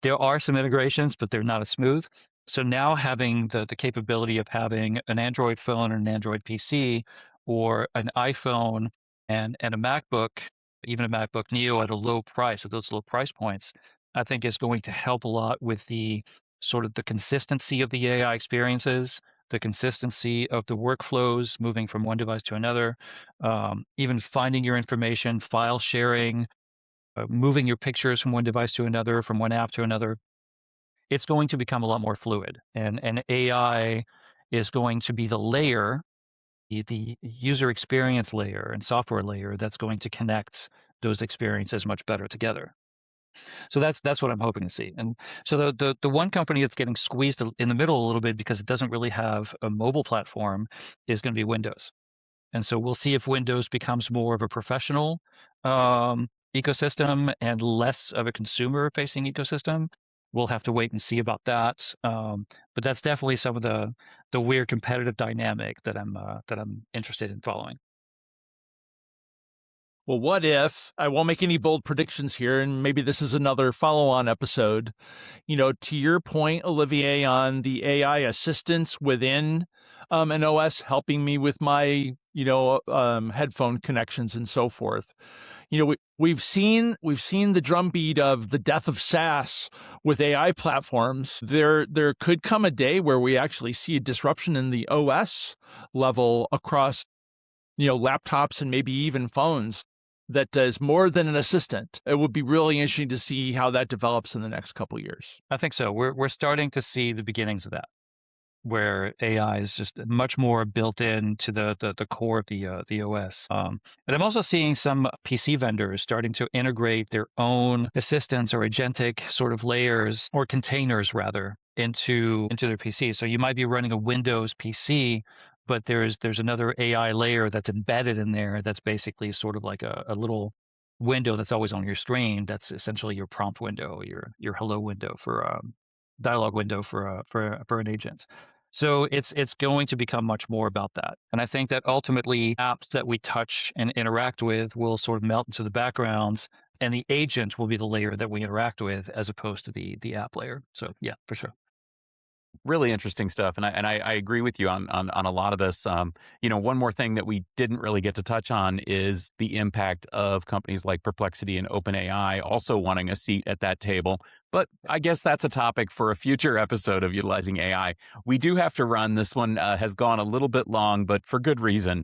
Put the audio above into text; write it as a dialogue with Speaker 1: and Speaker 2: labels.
Speaker 1: There are some integrations, but they're not as smooth. So now having the capability of having an Android phone and an Android PC, or an iPhone and a MacBook, even a MacBook Neo at a low price, at those low price points, I think is going to help a lot with the sort of the consistency of the AI experiences, the consistency of the workflows moving from one device to another, even finding your information, file sharing, moving your pictures from one device to another, from one app to another. It's going to become a lot more fluid, and AI is going to be the layer, the user experience layer and software layer that's going to connect those experiences much better together. So that's what I'm hoping to see. And so the one company that's getting squeezed in the middle a little bit because it doesn't really have a mobile platform is going to be Windows. And so we'll see if Windows becomes more of a professional ecosystem and less of a consumer-facing ecosystem. We'll have to wait and see about that. But that's definitely some of the weird competitive dynamic that I'm interested in following.
Speaker 2: Well, what if, I won't make any bold predictions here, and maybe this is another follow-on episode, to your point, Olivier, on the AI assistance within an OS helping me with my, headphone connections and so forth. We've seen the drumbeat of the death of SaaS with AI platforms. There could come a day where we actually see a disruption in the OS level across, laptops and maybe even phones that is more than an assistant. It would be really interesting to see how that develops in the next couple of years.
Speaker 1: I think so. We're starting to see the beginnings of that, where AI is just much more built into the core of the OS. And I'm also seeing some PC vendors starting to integrate their own assistants or agentic sort of layers, or containers rather, into their PC. So you might be running a Windows PC, but there's another AI layer that's embedded in there that's basically sort of like a little window that's always on your screen. That's essentially your prompt window, your hello window for dialogue window for an agent. So it's going to become much more about that. And I think that ultimately apps that we touch and interact with will sort of melt into the background, and the agent will be the layer that we interact with as opposed to the app layer. So yeah, for sure.
Speaker 3: Really interesting stuff, and I agree with you on a lot of this. One more thing that we didn't really get to touch on is the impact of companies like Perplexity and OpenAI also wanting a seat at that table. But I guess that's a topic for a future episode of Utilizing AI. We do have to run. This one has gone a little bit long, but for good reason.